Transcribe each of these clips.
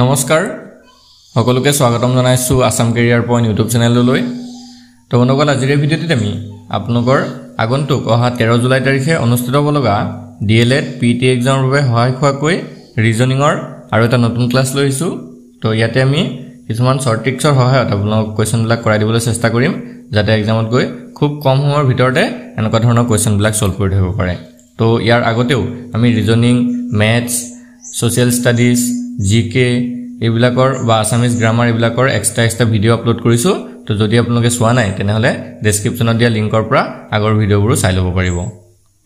নমস্কাৰ সকলোকে স্বাগতম জনাইছো আসাম কেৰিয়াৰ পইণ্ট ইউটিউব চেনেললৈ তো বন্ধুসকল আজিৰ ভিডিঅ'টিত আমি আপোনালোকৰ আগন্তুক অহা 13 জুলাই তাৰিখে অনুষ্ঠিত হ'ব লগা ডিএলএড পিটি এক্সামৰ বাবে সহায় হোৱাকৈ ৰিজনিংৰ আৰু এটা নতুন ক্লাছ লৈছো তো ইয়াতে আমি কিছুমান শৰ্ট ট্ৰিক্সৰ সহায়ত আপোনালোকক কোৱেশ্চনবিলাক কৰাই দিবলৈ চেষ্টা কৰিম যাতে এক্সামত গৈ খুব কম সময়ৰ ভিতৰতে এনেকুৱা ধৰণৰ কোৱেশ্চনবিলাক সলভ কৰি দিব পাৰে তো ইয়াৰ আগতেও আমি ৰিজনিং মেথছ সোশ্যাল ষ্টাডিজ জিকে এইবিলাকৰ বা আসামিজ গ্ৰামাৰ এইবিলাকৰ এক্সট্ৰা ভিডিও আপলোড কৰিছো তো যদি আপোনালোকে চোৱা নাই তেনেহলে ডেসক্ৰিপচনত দিয়া লিংকৰ পৰা আগৰ ভিডিওবোৰ চাই ল'ব পাৰিব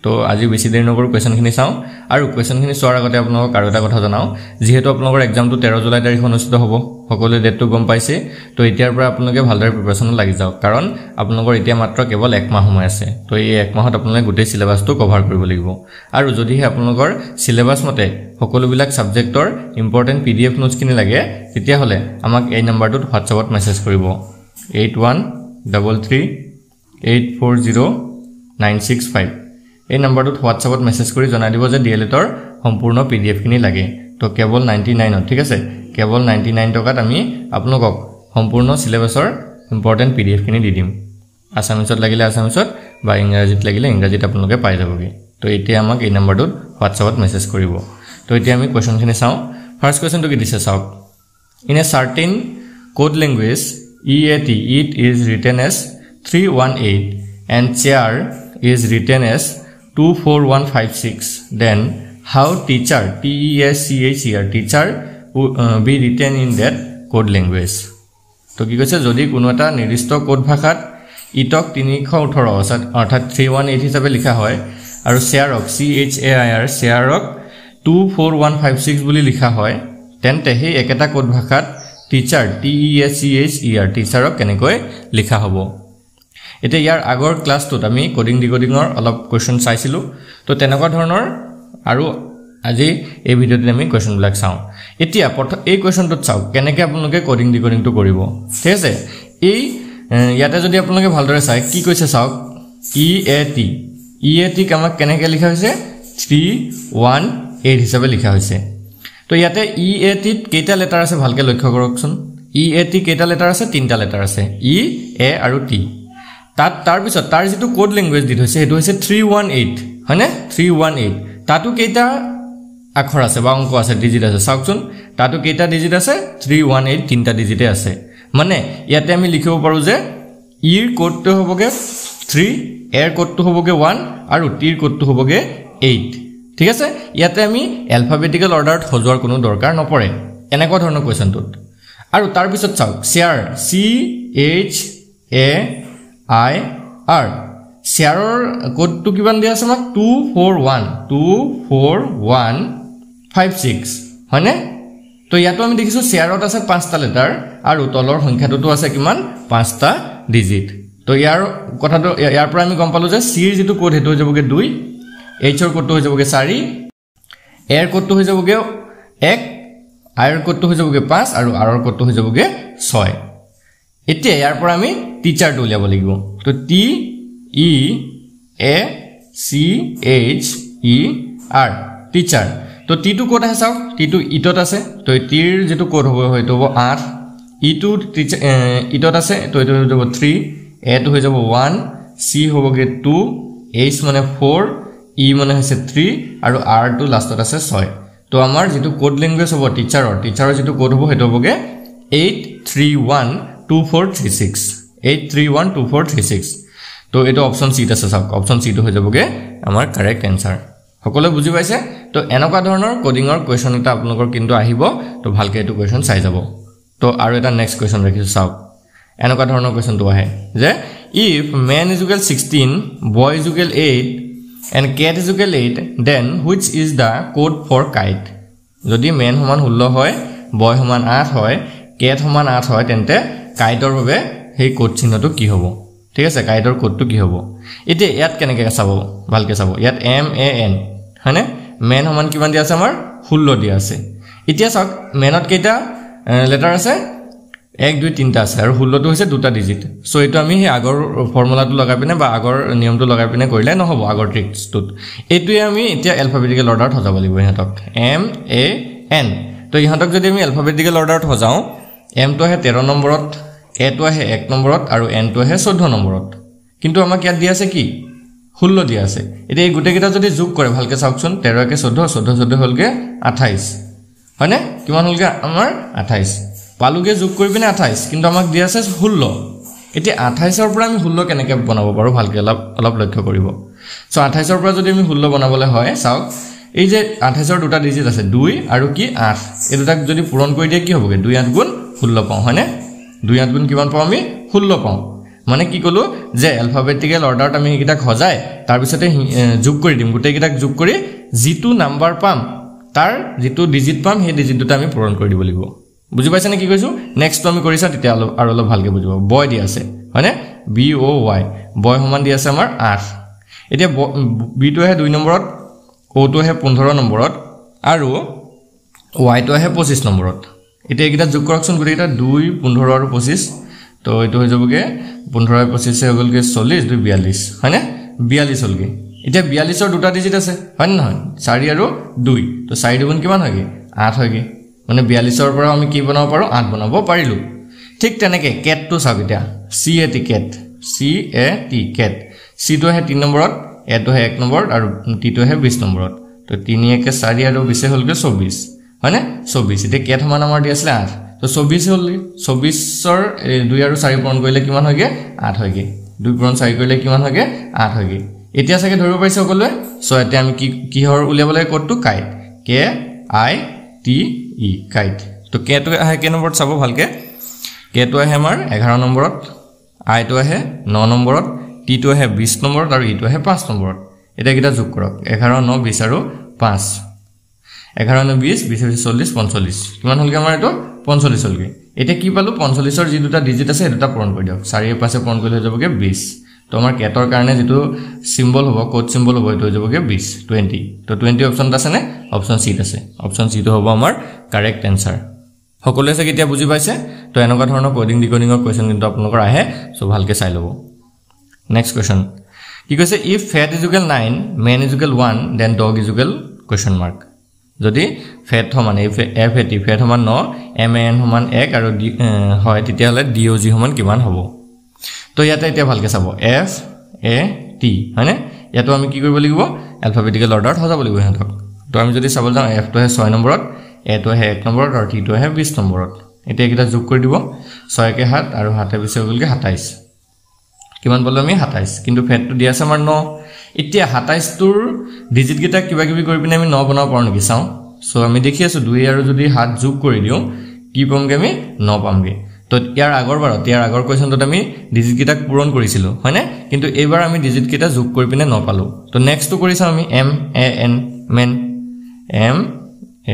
তো আজি বেছি দেৰি নকৰো কোৱেশ্চনখিনি চাও আৰু কোৱেশ্চনখিনি চোৱাৰ আগতে আপোনালোকক আৰু এটা কথা জনাও যেহেতু আপোনালোকৰ এক্সামটো 13 জুলাই তাৰিখে অনুষ্ঠিত হ'ব সকলোৱে ডেটটো গম পাইছে তো এতিয়াৰ পৰা আপোনালোকে ভালদৰে প্ৰিপাৰেচনত লাগি যাওক কাৰণ আপোনালোকৰ এতিয়া মাত্ৰ কেৱল এক মাহ সময় আছে তো এই এক মাহত আপোনালোকে গোটেই সিলেবাসটো কভাৰ কৰিব লাগিব আৰু যদিহে আপোনালোকৰ সিলেবাস মতে সকলোবিলাক সাবজেক্টৰ ইম্পৰ্টেন্ট পিডিএফ নোটছখিনি লাগে তেতিয়া হলে আমাক এই নম্বৰটোত হোৱাটছআপত মেছেজ কৰিব 8133840965 এই নম্বৰটোত হোৱাটছআপত মেছেজ কৰি জনাই দিব যে ডিএলএডৰ সম্পূৰ্ণ পিডিএফ খিনি লাগে তো কেৱল 99 ঠিক আছে কেৱল 99 টকাত আমি আপোনালোকক সম্পূৰ্ণ সিলেবাসৰ ইম্পৰ্টেন্ট পিডিএফ খিনি দি দিম আসামিছত লাগিলে আসামিছত বা ইংৰাজীত লাগিলে ইংৰাজীত আপোনালোকে পাই যাবগে তো এতিয়া আমাক এই নম্বৰটোত হোৱাটছআপত মেছেজ কৰিব তো এতিয়া আমি কোৱেশ্চনখিনি চাও ফাৰ্স্ট কোৱেশ্চনটো কি দিছে চাওক in a certain code language EAT it is written as 318 and chair is written as 24156 then how teacher teacher be written in that code language তো কি কৈছে যদি কোনো এটা নিৰ্দিষ্ট কোড ভাষাত ইটক 318 অৰ্থাৎ 318 হিচাপে লিখা হয় আৰু chairক chairক 24156 বুলি লিখা হয় তেন্তে সেই একেটা কোড ভাষাত টিচাৰ টিচাৰক কেনেকৈ লিখা হ'ব এটা ইয়াৰ আগৰ ক্লাছটোত আমি কোডিং ডিকোডিংৰ অলপ কোৱেশ্চন চাইছিলো তো তেনেকুৱা ধৰণৰ আৰু আজি এই ভিডিঅ'টোত আমি কোৱেশ্চনবিলাক চাওঁ এতিয়া এই কোৱেশ্চনটোত চাওক কেনেকৈ আপোনালোকে কোডিং ডিকোডিংটো কৰিব ঠিক আছে এই ইয়াতে যদি আপোনালোকে ভালদৰে চাই কি কৈছে চাওক EAT আমাক কেনেকৈ লিখা হৈছে 318 হিচাপে লিখা হৈছে তো ইয়াতে EAT কেইটা লেটাৰ আছে ভালকে লক্ষ্য কৰকচোন EAT কেইটা লেটাৰ আছে তিনটা লেটাৰ আছে E A আৰু T তাৰ পিছত তাৰ যেটো কোড ল্যাঙ্গুৱেজ দি হৈছে হেতু হৈছে 318 হয়নে 318 তাতো কেইটা আখৰ আছে বা অংক আছে ডিজিট আছে চাওকচোন তাতো কেইটা ডিজিট আছে 318 তিনটা ডিজিটে আছে মানে ইয়াতে আমি লিখিব পাৰো যে E ৰ কোডটো হ'বগে 3 A ৰ কোডটো হ'বগে 1 আৰু T ৰ কোডটো হ'বগে 8 ঠিক আছে ইয়াতে আমি অ্যালফাবেটিক্যাল অৰ্ডাৰত সজোৱাৰ কোনো দৰকাৰ নপৰে এনেকুৱা ধৰণৰ কোৱেশ্চনটোত আৰু তাৰ পিছত চাওক শেয়াৰ CHAIR শেয়াৰৰ কোডটো কিমান দিয়া আছে আমাক 24156 হয়নে তো ইয়াতো আমি দেখিছো শেয়াৰত আছে 5টা লেটাৰ আৰু তলৰ সংখ্যাটোতো আছে কিমান 5টা ডিজিট তো ইয়াৰ কথাটো ইয়াৰ পৰা আমি গম পালো যে C ৰ যেটো কোড হেতু হৈ যাবগে 2 H ৰ কোডটো হৈ যাবগে 4 A ৰ কোডটো হৈ যাবগে 1 I ৰ কোডটো হৈ যাবগে 5 আৰু R ৰ কোডটো হৈ যাবগে 6 এতিয়া ইয়াৰ পৰা আমি টিচাৰটো উলিয়াব লাগিব তো TEACHER টিচাৰ তো T টো কোড আছে চাওক T টো ইটত আছে তো T ৰ যেটো কোড হ'ব হয়তো 8 E টো ইটত আছে তো এটো হৈ যাব 3 A টো হৈ যাব 1 C হ'বগে 2 H মানে 4 E মানে হৈছে 3 আৰু R টো লাষ্টত আছে 6 তো আমাৰ যেটো কোড ল্যাঙ্গুৱেজ হ'ব টিচাৰৰ যেটো কোড হ'ব হেতু হ'বগে 8312436 তো এটো অপচন সি আছে চাওক অপচন সি টো হৈ যাবগে আমাৰ কাৰেক্ট আনসাৰ সকলোৱে বুজি পাইছে তো এনেকুৱা ধৰণৰ কোডিংৰ কোৱেশ্চন এটা আপোনালোকৰ কিন্তু আহিব তো ভালকে এটো কোৱেশ্চন চাই যাব তো আৰু এটা নেক্সট কোৱেশ্চন ৰাখিছো চাওক এনেকুৱা ধৰণৰ কোৱেশ্চনটো আহে যে if man is equal 16 boy is equal 8 and cat is equal 8 then which is the code for kite যদি man সমান 16 হয় boy সমান 8 হয় cat সমান 8 হয় তেন্তে কাইটৰ বাবে সেই কোড চিহ্নটো কি হ'ব ঠিক আছে কাইটৰ কোডটো কি হ'ব এতিয়া ইয়াত কেনেকৈ চাব ভালকে চাব ইয়াত MAN হয়নে man সমান কিমান দিয়া আছে আমাৰ 16 দিয়া আছে এতিয়া চাওক manত কেইটা লেটাৰ আছে 1 2 3টা আছে আৰু 16 টো হৈছে দুটা ডিজিট সো এটো আমি আগৰ ফৰ্মুলাটো লগাই পিনে বা আগৰ নিয়মটো লগাই পিনে কৰিলে নহব আগৰ ট্ৰিক্সটোত এটোই আমি এতিয়া অ্যালফাবেটিক্যাল অৰ্ডাৰত সজাব লাগিব হেতক M A N তো ইহঁতক যদি আমি এলফাবেটিকেল অৰ্ডাৰত সজাওঁ m টো আহে 13 নম্বৰত a টো আহে 1 নম্বৰত আৰু n টো আহে 14 নম্বৰত কিন্তু আমাক ইয়াত দিয়া আছে কি 16 দিয়া আছে এতিয়া এই গুটেকেইটা যদি যোগ কৰে ভালকে চাওকচোন 13 কে 14 14 14 হলগে 28 হয়নে কিমান হলগে আমাৰ 28 পালুগে যোগ কৰি পিনে 28 কিন্তু আমাক দিয়া আছে 16 এতিয়া 28 ৰ পৰা আমি 16 কেনেকৈ বনাব পাৰো ভালকে অলপ লক্ষ্য কৰিব সো 28 ৰ পৰা যদি আমি 16 বনাবলৈ হয় চাওক এই যে 28 ৰ দুটা ডিজিট আছে 2 আৰু কি 8 এই দুটাক যদি পূৰণ কৰি দিয়ে কি হ'বগে 2 8 গুণ 16 পাওঁ হয়নে 2 8 গুণ কিমান পাওঁ আমি 16 পাওঁ মানে কি কলো যে এলফাবেটিকেল অৰ্ডাৰত আমি এইটা খজাই তাৰ পিছতে যোগ কৰি দিম গুটেই কিটাক যোগ কৰি জিটু নাম্বাৰ পাম তাৰ জিটু ডিজিট পাম সেই ডিজিট দুটা আমি পূৰণ কৰি দিব লাগিব বুজি পাইছানে কি কৈছো নেক্সট আমি কৰিছা তেতিয়া আৰু অলপ ভালকে বুজিব বয় দি আছে হয়নে b o y বয় সমান দি আছে আমাৰ 8 এতিয়া b টো আহে 2 নম্বৰত o টো আহে 15 নম্বৰত আৰু y টো আহে 25 নম্বৰত এতিয়া এইটা যোগ কৰকচোন গুটেইটা 2 15 আৰু 25 তো এটো হৈ যাবগে 15 25 হৈ গলগে 40 2 42 হয়নে 42 হলগে এতিয়া 42 ৰ দুটা ডিজিট আছে হয় নহয় 4 আৰু 2 তো 4 দুগুণ কিমান হয়গে 8 হয়গে মানে 42 ৰ পৰা আমি কি বনাব পাৰো 8 বনাব পাৰিলো ঠিক তেনেকে কেট টো চাওক এতিয়া c a t cat c a t cat c টো হে 3 নম্বৰত a টো হে 1 নম্বৰত আৰু t টো হে 20 নম্বৰত তো 3 1 4 আৰু 20 হলগে 24 হয়নে 24 এতিয়া কেট সমান আমাৰ দি আছিল 8 তো 24 হল 24 ৰ 2 আৰু 4 পূৰণ কৰিলে কিমান হয়গে 8 হয়গে 2 পূৰণ 4 কৰিলে কিমান হয়গে 8 হয়গে এতিয়া সাকে ধৰিব পাইছে সকলোৱে সো এতিয়া আমি কি হৰ উলিয়াবলৈ কোডটো kite k i t e kite তো k টো আহে কে নম্বৰত চাব ভালকে k টো আহে আমাৰ 11 নম্বৰত i টো আহে 9 নম্বৰত t টো আহে 20 নম্বৰত আৰু e টো আহে 5 নম্বৰত এটা কিটা যোগ কৰক 11 9 20 আৰু 5 11 9 20 20 40 45 কিমান হলগে আমাৰ এটো 45 হলগে এটা কি পালো 45 ৰ যি দুটা ডিজিট আছে এটা পূৰণ কৰি দিয়ক 4 এৰ পাশে পূৰণ কৰিলে যাবগে 20 তো আমাৰ কেটৰ কাৰণে যেটো সিম্বল হ'ব কোড সিম্বল হ'ব এটো যাবগে 20 20 তো 20 অপচন আছে নে অপচন সি আছে অপচন সি তো হ'ব আমাৰ কাৰেক্ট আনসাৰ সকলোৱে আছে কেতিয়া বুজি পাইছে তো এনেকুৱা ধৰণৰ কোডিং ডিকোডিংৰ কোৱেশ্চন কিন্তু আপোনালোকৰ আহে সো ভালকে চাই লব নেক্সট কোৱেশ্চন কি কৈছে if fat is equal 9 man is equal 1 then dog is equal question mark যদি ফেট সমান f a t ফেট সমান 9 m a n সমান 1 আৰু হয় তেতিয়া হলে d o g সমান কিমান হ'ব তো ইয়াতে এতিয়া ভালকে চাব f a t হয়নে ইয়াতো আমি কি কৰিব লাগিব এলফাবেটিকেল অৰ্ডাৰত সজাব লাগিব হেতক তো আমি যদি চাব যাওঁ f টো হে 6 নম্বৰত a টো হে 1 নম্বৰত আৰু t টো হে 20 নম্বৰত এতিয়া কিটা যোগ কৰি দিব 6 কে 7 আৰু 7 এ 20 হলগে 27 কিমান বললো আমি 27 কিন্তু ফেট টো দিয়া আছে আমাৰ 9 এতিয়া 27 টোৰ ডিজিট গিটা কিবা কিবি কৰি পিনে আমি 9 বনাব পাৰো নেকি চাও সো আমি দেখি আছো 2 আৰু যদি 7 যোগ কৰি দিও কি পামগে আমি 9 পামগে তো ইয়াৰ আগৰ কোৱেশ্চনটোত আমি ডিজিট গিটা পূৰণ কৰিছিলো হয়নে কিন্তু এবাৰ আমি ডিজিট গিটা যোগ কৰি পিনে 9 পালো তো নেক্সট টো কৰিছা আমি m a n men m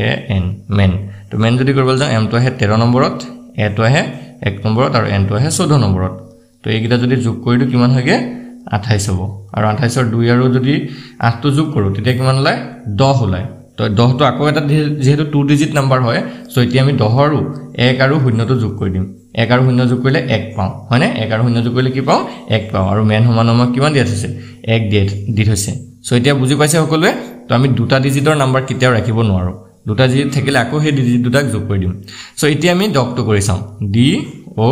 a n men তো men যদি কৰিব যাও m টো আহে 13 নম্বৰত a টো আহে 1 নম্বৰত আৰু n টো আহে 14 নম্বৰত তো এই গিটা যদি যোগ কৰি দিও কিমান হয়গে 28 হ'ব আৰু 28 ৰ 2 আৰু যদি 8 টো যোগ কৰো তেতিয়া কিমান হলাই 10 হলাই তো 10 টো আকৌ এটা যেহেতু 2 ডিজিট নাম্বাৰ হয় সো এতিয়া আমি 10 আৰু 1 আৰু 0 টো যোগ কৰি দিম 1 আৰু 0 যোগ কৰিলে 1 পাও হয়নে 1 আৰু 0 যোগ কৰিলে কি পাও 1 পাও আৰু মেন সমান আমাক কিমান দিয়া আছে 1 দি থৈছে সো এতিয়া বুজি পাইছে সকলোৱে তো আমি দুটা ডিজিটৰ নাম্বাৰ কিতিয়াও ৰাখিব নোৱাৰো দুটা ডিজিট থাকিলে আকৌ সেই ডিজিট দুটাক যোগ কৰি দিম সো এতিয়া আমি ডগ টো কৰি চাও d o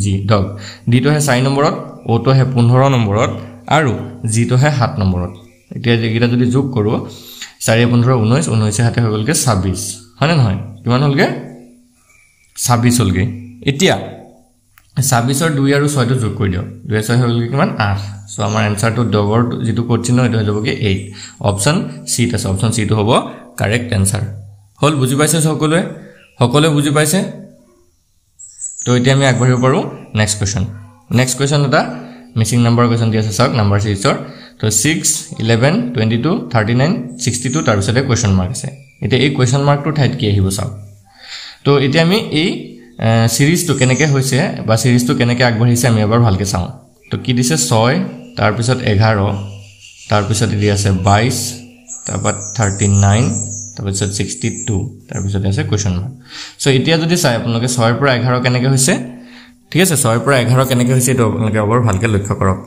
g dog d টো হে 4 নম্বৰত o টো হে 15 নম্বৰত আৰু g টো হে 7 নম্বৰত এতিয়া যেগিটা যদি যোগ কৰো 4 15 19 19 হাতে হৈ গলগে 26 হয়নে নহয় কিমান হলগে 26 হলগে এতিয়া 26 ৰ 2 আৰু 6 টো যোগ কৰি দিও 2 6 হলগে কিমান 8 সো আমাৰ আনসাৰ টো ডগৰ যেটো কোড চিহ্ন এটা হৈ যাবগে 8 অপচন সি আছে অপচন সি টো হ'ব কাৰেক্ট আনসাৰ হল বুজি পাইছে সকলোৱে বুজি পাইছে তো এতিয়া আমি আগবাঢ়িব পাৰো নেক্সট কোৱেশ্চন এটা মিসিং নাম্বাৰ কোৱেশ্চন দি আছে চাওক নাম্বাৰ সিৰিজৰ তো 6 11 22 39 62 তাৰ পিছতে কোৱেশ্চন মাৰ্ক আছে এতিয়া এই কোৱেশ্চন মাৰ্ক টো ঠাইত কি আহিব চাওক তো এতিয়া আমি এই সিৰিজ টো কেনেকে হৈছে বা সিৰিজ টো কেনেকে আগবাঢ়িছে আমি এবাৰ ভালকে চাও তো কি দিছে 6 তাৰ পিছত 11 তাৰ পিছত দি আছে 22 তাৰপৰ 39 তাৰপিছত 62 তাৰপিছত আছে কোৱেশ্চন মাৰ্ক সো এতিয়া যদি চাই আপোনালোকে 6 ৰ পৰা 11 কেনেকে হৈছে ঠিক আছে 6 ৰ পৰা 11 কেনেকে হৈছে তো আপোনালোকে এবাৰ ভালকে লক্ষ্য কৰক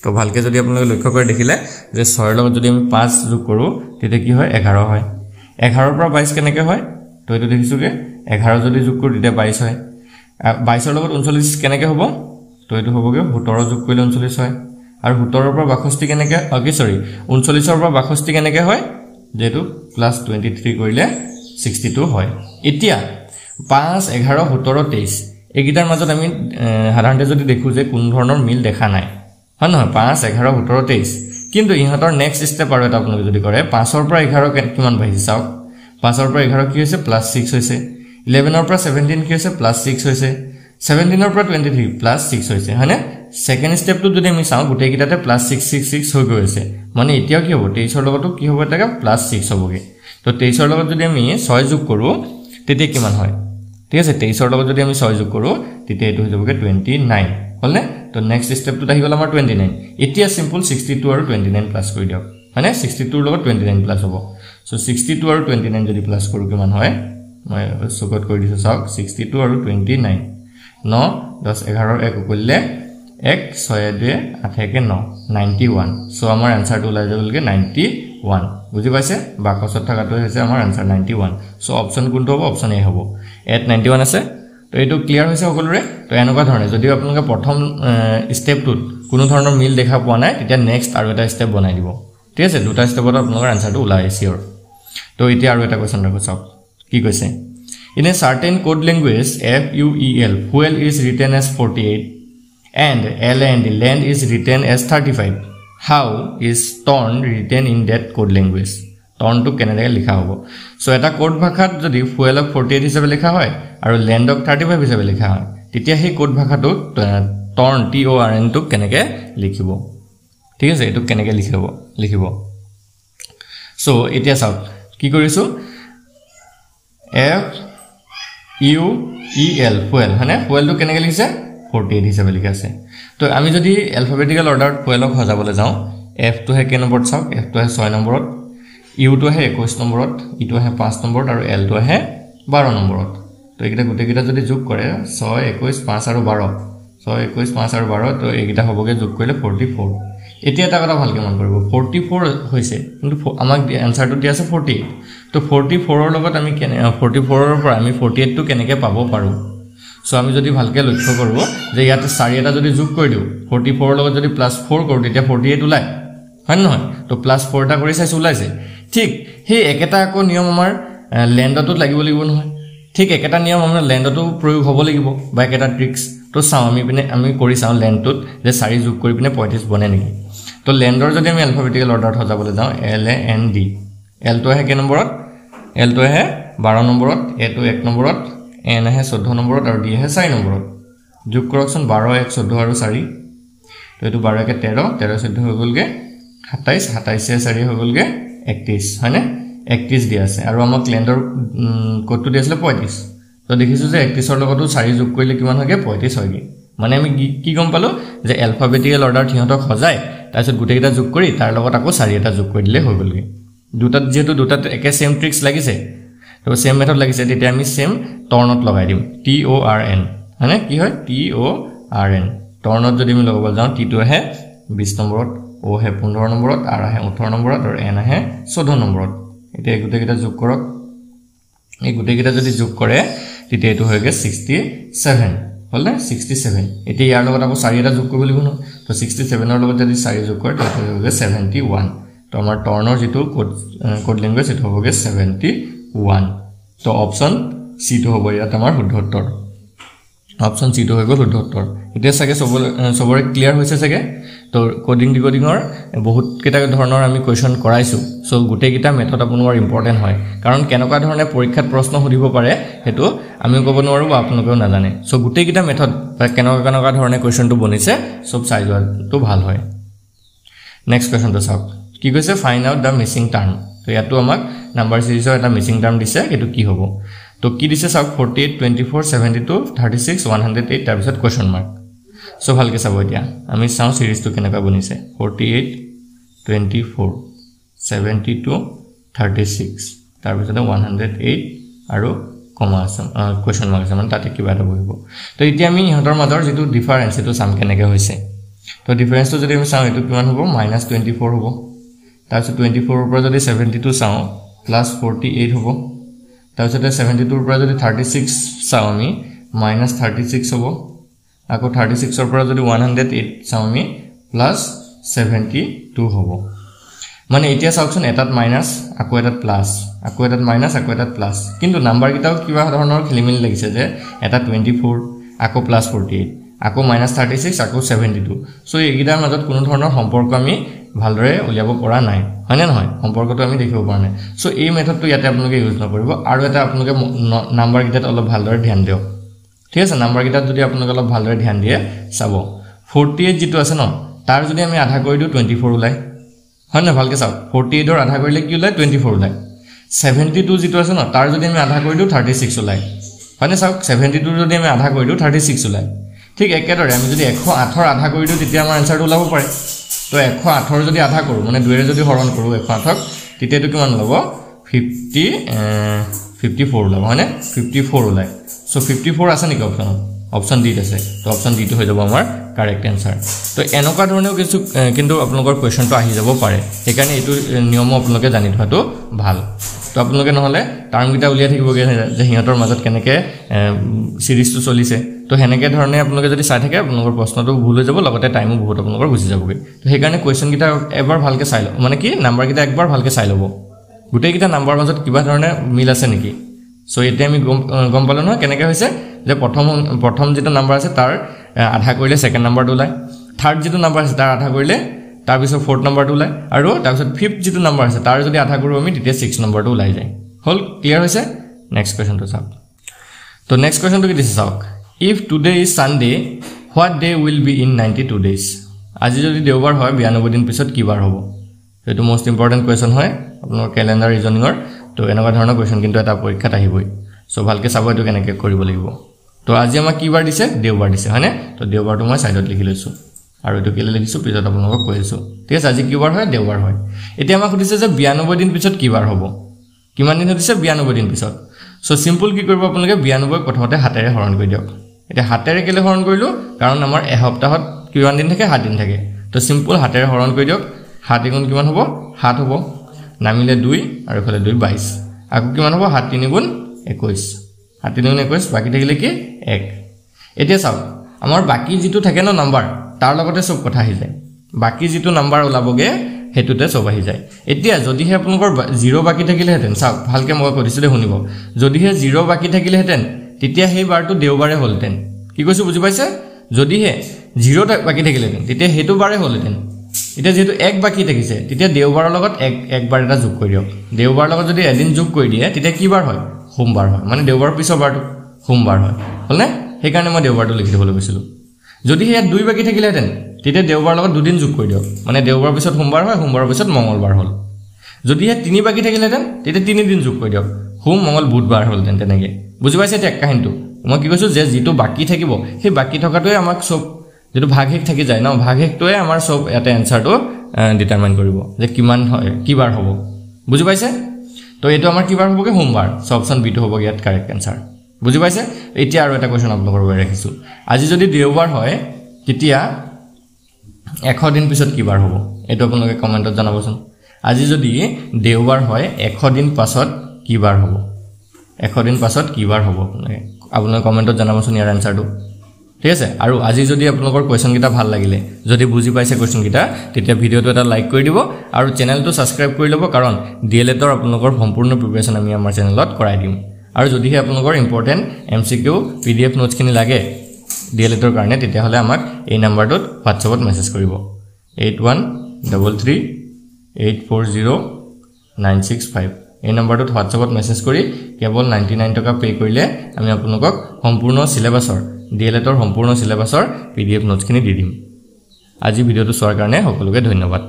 তো ভালকে যদি আপোনালোকে লক্ষ্য কৰি দেখিলে যে 6 ৰ লগত যদি আমি 5 যোগ কৰো তেতিয়া কি হয় 11 হয় 11 ৰ পৰা 22 কেনেকে হয় তো তো এইটো দেখিছোগে 11 যদি যোগ কৰো তেতিয়া 22 হয় 22 ৰ লগত 39 কেনেকৈ হ'ব তো এইটো হ'বগে 17 যোগ কৰিলে 39 হয় আৰু 17 ৰ পৰা 62 কেনেকৈ অকে সৰি 39 ৰ পৰা 62 কেনেকৈ হয় যেটো প্লাস 23 কৰিলে 62 হয় এতিয়া 5 11 17 23 এগিটাৰ মাজত আমি সাধাৰণতে যদি দেখো যে কোন ধৰণৰ মিল দেখা নাই হয় নহয় 5 11 17 23 কিন্তু ইহঁতৰ নেক্সট স্টেপ আৰু এটা আপোনালোকে যদি কৰে 5 ৰ পৰা 11 কিমান বাঢ়িছে চাওক 5 ৰ পৰা 11 কি হৈছে প্লাস 6 হৈছে 11 ৰ পৰা 17 কি হৈছে প্লাস 6 হৈছে 17 ৰ পৰা 23 প্লাস 6 হৈছে হয়নে সেকেন্ড স্টেপটো যদি আমি চাও গুটেই কিটাতে প্লাস 6 হৈ গৈছে মানে এতিয়াও কি হ'ব 23 ৰ লগতো কি হ'ব এটা প্লাস 6 হ'বগে তো 23 ৰ লগত যদি আমি 6 যোগ কৰো তেতিয়া কিমান হয় ঠিক আছে 23 ৰ লগত যদি আমি 6 যোগ কৰো তেতিয়া এটো হৈ যাবগে 29 হলনে তো নেক্সট স্টেপটো আহি গল আমাৰ 29 এতিয়া সিম্পল 62 আৰু 29 প্লাস কৰি দিয়ক মানে 62 ৰ লগত 29 প্লাস হ'ব সো 62 আৰু 29 যদি প্লাস কৰো কিমান হয় মই সগত কৰি দিছো চাওক 62 আৰু 29 9 10 11 1 কৰিলে 1 6 2 8 9 91 সো আমাৰ আনসাৰটো ওলাই যাবলগে 91 বুজি পাইছে বাকসত থাকাটো হৈছে আমাৰ আনসাৰ 91 সো অপচন কোনটো হ'ব অপচন এ হ'ব এট 91 আছে তো এটো ক্লিয়াৰ হৈছে সকলোৰে তো এনেকুৱা ধৰণে যদি আপোনালোকে প্ৰথম স্টেপটোত কোনো ধৰণৰ মিল দেখা পোৱা নাই তেতিয়া নেক্সট আৰু এটা স্টেপ বনাই দিব ঠিক আছে দুটা স্টেপত আপোনালোকৰ আনসাৰটো ওলাই আহিছে তো এতিয়া আৰু এটা কোৱেশ্চন ৰাখো চাওক কি কৈছে in a certain code language FUEL fuel is written as 48 and LND land is written as 35 how is torn written in that code language torn to কেনেকৈ লিখা হ'ব সো এটা কোড ভাষাত যদি ফুয়েলক 48 হিচাপে লিখা হয় আৰু ল্যান্ডক 35 হিচাপে লিখা হয় তেতিয়া সেই কোড ভাষাটো torn TORN to কেনেকৈ লিখিব ঠিক আছে এটো কেনেকৈ লিখিব সো এতিয়া চাওক কি কৰিছো FUEL fuel হয়নে ফুয়েল to কেনেকৈ লিখিছে 48 হিচাপে লিখা আছে তো আমি যদি অ্যালফাবেটিক্যাল অৰ্ডাৰত ফুয়েলক সজাবলৈ যাওঁ F to হে কে নম্বৰত চাওক F to হে 6 নম্বৰত U to হে 21 নম্বৰত E to হে 5 নম্বৰত আৰু L to হে 12 নম্বৰত তো এইটা গুটে কিটা যদি যোগ কৰে 6 21 5 আৰু 12 6 21 5 আৰু 12 তো এইটা হ'বগে যোগ কৰিলে 44 এতিয়া এটা কথা ভালকে মন কৰিব 44 হৈছে কিন্তু আমাক আনসাৰটো দিয়া আছে 48 তো 44 ৰ লগত আমি 44 ৰ পৰা আমি 48 টো কেনেকৈ পাব পাৰো সো আমি যদি ভালকে লক্ষ্য কৰব যে ইয়াতে 4 এটা যদি যোগ কৰি দিও 44 ৰ লগত যদি +4 কৰো তেতিয়া 48 ওলাই হয় নহয় তো +4 টা কৰি চাইছে ওলাইছে ঠিক হে একেটা আকো নিয়ম আমাৰ ল্যান্ডটো লাগিব নহয় ঠিক একেটা নিয়ম আমাৰ ল্যান্ডটো প্ৰয়োগ হ'ব লাগিব বা একেটা ট্ৰিক্স তো চাও আমি কৰি চাও ল্যান্ডটোত যে 4 যোগ কৰি পিনে 35 বনে নেকি তো ল্যান্ডৰ যদি আমি অ্যালফাবেটিক্যাল অৰ্ডাৰত সজাবলৈ যাও LAND L to হে কে নম্বৰত L to হে 12 নম্বৰত A to 1 নম্বৰত N হে 14 নম্বৰত আৰু D হে 4 নম্বৰত যোগ কৰকচোন 12 1 14 আৰু 4 তো এটো 12 কে 13 13 14 হৈ গলগে 27 27 4 হৈ গলগে 31 হয়নে 31 দিয়া আছে আৰু আমাক ল্যান্ডৰ কোডটো দিছিল 35 তো দেখিছো যে 31 ৰ লগতো 4 যোগ কৰিলে কিমান হয়গে 35 হয়গে মানে আমি কি গম পালো যে অ্যালফাবেটিক্যাল অৰ্ডাৰ থিহতক সজায় তাৰপিছত গুটেকিটা যোগ কৰি তাৰ লগত আকৌ 4 এটা যোগ কৰি দিলে হৈ গলগে দুটাত যেটো দুটাত একে সেম ট্ৰিক্স লাগিছে তো সেম মেথড লাগিছে তেতিয়া আমি সেম টৰ্নত লগাই দিম TORN মানে কি হয় TORN টৰ্নত যদি আমি লগাব যাওঁ T to হে 20 নম্বৰত O হে 15 নম্বৰত R হে 18 নম্বৰত আৰু N হে 14 নম্বৰত এতিয়া গুটেকিটা যোগ কৰক এই গুটেকিটা যদি যোগ কৰে তেতিয়া এটো হয়গে 67 হলনে 67 এতিয়া ইয়াৰ লগত আকৌ 4 এটা যোগ কৰিব লাগিব ন তো 67 ৰ লগত যদি 4 যোগ কৰে তেতিয়া হয়গে 71 তো আমাৰ টৰ্নৰ যেটো কোড ল্যাঙ্গুৱেজ এটো হবগে 71 তো অপচন সি তো হ'ব ইয়াত আমাৰ শুদ্ধ উত্তৰ অপচন সি তো হৈ গল শুদ্ধ উত্তৰ এতিয়া সাগে সবৰে ক্লিয়াৰ হৈছে সাগে তো কোডিং ডিকোডিংৰ বহুত কেটা ধৰণৰ আমি কোৱেশ্চন কৰাইছো সো গুটে কিটা মেথড আপোনাৰ ইম্পৰ্টেন্ট হয় কাৰণ কেনেকুৱা ধৰণে পৰীক্ষাত প্ৰশ্ন সুধিব পাৰে হেতু আমি ক'ব নোৱাৰো বা আপোনালোকেও নাজানে সো গুটে কিটা মেথড কেনেকুৱা ধৰণে কোৱেশ্চনটো বনিছে সব চাই যোৱাটো ভাল হয় নেক্সট কোৱেশ্চনটো চাওক কি কৈছে ফাইন্ড আউট দা মিসিং টাৰ্ম তো ইয়াতো আমাক নাম্বাৰ সিৰিজৰ এটা মিসিং টাৰ্ম দিছে এটো কি হ'ব তো কি দিছে চাওক 48 24 72 36 108 তাৰ পিছত কোৱেশ্চন মাৰ্ক সো ভালকে চাব এতিয়া আমি চাও সিৰিজটো কেনেকুৱা বনিছে 48 24 72 36 তাৰ পিছত 108 আৰু কমা আছে কোৱেশ্চন মাৰ্ক আছে মানে তাতে কিবা এটা বহিব তো এতিয়া আমি ইহঁতৰ মাজৰ যেটো ডিফাৰেন্স এটো সাম কেনেকৈ হৈছে তো ডিফাৰেন্সটো যদি আমি চাও এটো কিমান হ'ব -24 হ'ব তাৰপিছত 24 ৰ পৰা যদি 72 চাও +48 হ'ব তাৰপিছতে 72 পৰা যদি 36 চাও আমি -36 হ'ব আকৌ 36 ৰ পৰা যদি 108 চাও আমি +72 হ'ব মানে এতিয়া চাওকচোন এটাত মাইনাস আকৌ এটাত প্লাস আকৌ এটাত মাইনাস আকৌ এটাত প্লাস কিন্তু নাম্বাৰ কিটাও কিবা ধৰণৰ খেলিমেলি লাগিছে যে এটা 24 আকৌ +48 আকৌ -36 আকৌ 72 সো এইগিটাৰ মাজত কোনো ধৰণৰ সম্পৰ্ক আমি ভালদৰে উলিয়াব পৰা নাই হয়নে নহয় সম্পৰ্কটো আমি দেখিব পৰা নাই সো এই মেথডটো ইয়াতে আপোনালোকে ইউজ নকৰিব আৰু এটা আপোনালোকে নাম্বাৰ কিটাত অলপ ভালদৰে ধ্যান দিয়ক ঠিক আছে নাম্বাৰ কিটাত যদি আপোনালোকে অলপ ভালদৰে ধ্যান দিয়ে চাব 48 যেটো আছে ন তাৰ যদি আমি আধা কৰি দিও 24 ওলাই হয় না ভালকে চাও 48 ৰ আধা কৰিলে কি ওলাই 24 ওলাই 72 যেটো আছে ন তাৰ যদি আমি আধা কৰি দিও 36 ওলাই হয় না চাওক 72 যদি আমি আধা কৰি দিও 36 ওলাই ঠিক একেদৰে আমি যদি 108 ৰ আধা কৰি দিও তেতিয়া আমাৰ আনসাৰটো ওলাব পাৰে তো 108 ৰ যদি আধা কৰো মানে 2 ৰে যদি হৰণ কৰো 108 ক তেতিয়াটো কিমান হ'ব 54 ওলাব হয়নে 54 ওলাই সো 54 আছে নেকি অপচন ডি আছে তো অপচন ডি টো হৈ যাব আমাৰ কাৰেক্ট आंसर তো এনেকুৱা ধৰণৰ কিন্তু আপোনালোকৰ কোৱেশ্চনটো আহি যাব পাৰে সেইকাৰণে এটো নিয়ম আপোনালোকে জানি থোৱাটো ভাল তো আপোনালোকে নহলে টাৰ্ম কিটা উলিয়া থাকিবগে যে হিহঁতৰ মাজত কেনেকে সিৰিজটো চলিছে তো হেনেকে ধৰণে আপোনালোকে যদি চাই থাকে আপোনালোকৰ প্ৰশ্নটো ভুল হৈ যাব লগতে টাইমো বহুত আপোনালোকৰ গুছি যাবগে তো সেইকাৰণে কোৱেশ্চন কিটা এবাৰ ভালকে চাই লও মানে কি নাম্বাৰ কিটা একবাৰ ভালকে চাই লব গুটেই কিটা নাম্বাৰ মাজত কিবা ধৰণে মিল আছে নেকি সো এতিয়া আমি গম পালো নহয় কেনেকে হৈছে যে প্ৰথম যেটো নাম্বাৰ আছে তাৰ আধা কৰিলে সেকেন্ড নাম্বাৰটো ওলাই থাৰ্ড যেটো নাম্বাৰ আছে তাৰ আধা কৰিলে তাৰ পিছত ফোৰ্থ নাম্বাৰটো ওলাই আৰু তাৰ পিছত ফিফথ যেটো নাম্বাৰ আছে তাৰ যদি আধা কৰো আমি তেতিয়া 6 নাম্বাৰটো ওলাই যায় হল ক্লিয়াৰ হৈছে নেক্সট কোৱেশ্চনটো চাওক তো নেক্সট কোৱেশ্চনটো কি দিছে চাওক if today is Sunday what day will be in 92 days আজি যদি দেওবাৰ হয় 92 দিন পিছত কি বাৰ হ'ব এটো মোস্ট ইম্পৰ্টেন্ট কোৱেশ্চন হয় আপোনাৰ ক্যালেন্ডাৰ ৰিজনিংৰ তো এনেকুৱা ধৰণৰ কোৱেশ্চন কিন্তু এটা পৰীক্ষাত আহিবই সো ভালকে চাব এটো কেনেকে কৰিব লাগিব তো আজি আমাক কি বাৰ দিছে দেওবাৰ দিছে হয়নে তো দেওবাৰটো মই সাইডত লিখি লৈছো আৰু এটো কেলে লিখিছো পিছত আপোনালোকক কৈছো ঠিক আছে আজি কি বাৰ হয় দেওবাৰ হয় এতিয়া আমাক সুধিছে যে 92 দিন পিছত কি বাৰ হ'ব কিমান দিন হৈছে 92 দিন পিছত সো সিম্পল কি কৰিব আপোনালোকে 92 প্ৰথমতে হাতেৰে হৰণ কৰি দিয়ক এটা হাতেৰে কেলে হৰণ কৰিলো কাৰণ আমাৰ এসপ্তাহত কিমান দিন থাকে 7 দিন থাকে তো সিম্পল হাতেৰে হৰণ কৰি দিয়ক 7 গুণ কিমান হ'ব 7 হ'ব নামিলে 2 আৰু ফলে 2 22 আকৌ কিমান হ'ব 7 3 গুণ 21 7 3 গুণ 21 বাকি থাকিলে কি 1 এতিয়া চাও আমাৰ বাকি যেটো থাকে ন নাম্বাৰ তাৰ লগতে সব কথা আহি যায় বাকি যেটো নাম্বাৰ ওলাবগে হেতুতে সব আহি যায় এতিয়া যদি হে আপোনালোকৰ 0 বাকি থাকিলে হেতেন চাও ভালকে মই কৈছো দে শুনিব যদি হে 0 বাকি থাকিলে হেতেন তেতিয়া হেই বাৰটো দেওবাৰে হলতেন কি কৈছো বুজি পাইছে যদি হে 0 বাকি থাকিলে হেতেন তেতিয়া হেতু বাৰে হলতেন এটা যেহেতু 1 বাকি থাকিছে তেতিয়া দেওবাৰৰ লগত এক বাৰ এটা যোগ কৰি দিয়ক দেওবাৰৰ লগত যদি এদিন যোগ কৰি দিয়ে তেতিয়া কি বাৰ হয় সোমবাৰ হয় মানে দেওবাৰৰ পিছৰ বাৰটো সোমবাৰ হয় হলনে সেইকাৰণে মই দেওবাৰটো লিখি দিবলৈ কৈছিলো যদি হে 2 বাকি থাকিলে হেতেন তেতিয়া দেওবাৰৰ লগত দুদিন যোগ কৰি দিয়ক মানে দেওবাৰৰ পিছত সোমবাৰ হয় সোমবাৰৰ পিছত মঙ্গলবাৰ হল যদি হে 3 বাকি থাকিলে হেতেন তেতিয়া 3 দিন যোগ কৰি দিয়ক সোম মঙ্গল বুধবাৰ হলতেন তেনেকে বুজি পাইছে এটা কাহিনীটো মই কি কৈছো যে যেটো বাকি থাকিব সেই বাকি থকাটোৱে আমাক সব যেটো ভাগহেক থাকি যায় ন ভাগহেকটোৱে আমাৰ সব এটা আনসাৰটো ডিটাৰমাইন কৰিব যে কিমান হয় কি বাৰ হ'ব বুজি পাইছে তো এটো আমাৰ কি বাৰ হ'বগে সোমবাৰ সো অপচন বি টো হ'বগে ইয়াত কাৰেক্ট আনসাৰ বুজি পাইছে এতিয়া আৰু এটা কোৱেশ্চন আপোনালোকৰ বাবে ৰাখিছো আজি যদি দেওবাৰ হয় তেতিয়া 100 দিন পিছত কি বাৰ হ'ব এটো আপোনালোকে কমেন্টত জনাবচোন আজি যদি দেওবাৰ হয় 100 দিন পাছত কি বাৰ হ'ব 100 দিন পাছত কি বাৰ হ'ব আপোনালোকে কমেন্টত জনাবচোন ইয়াৰ আনসাৰটো ঠিক আছে আৰু আজি যদি আপোনালোকৰ কোৱেশ্চন কিটা ভাল লাগিলে যদি বুজি পাইছে কোৱেশ্চন কিটা তেতিয়া ভিডিওটো এটা লাইক কৰি দিব আৰু চেনেলটো সাবস্ক্ৰাইব কৰি লব কাৰণ ডিএলএডৰ আপোনালোকৰ সম্পূৰ্ণ প্ৰিপাৰেচন আমি আমাৰ চেনেলত কৰাই দিম আৰু যদি হে আপোনালোকৰ ইম্পৰ্টেন্ট এমসিকিউ পিডিএফ নোটছ খিনি লাগে ডিএলএডৰ কাৰণে তেতিয়া হলে আমাক এই নম্বৰটোত WhatsAppত মেছেজ কৰিব 8133840965 এই নম্বৰটোত WhatsAppত মেছেজ কৰি কেৱল 99 টকা পে কৰিলে আমি আপোনালোকক সম্পূৰ্ণ সিলেবাসৰ ডিএলএডৰ সম্পূৰ্ণ সিলেবাসৰ পিডিএফ নোটছ খিনি দি দিম আজি ভিডিওটো চোৱাৰ কাৰণে সকলোকে ধন্যবাদ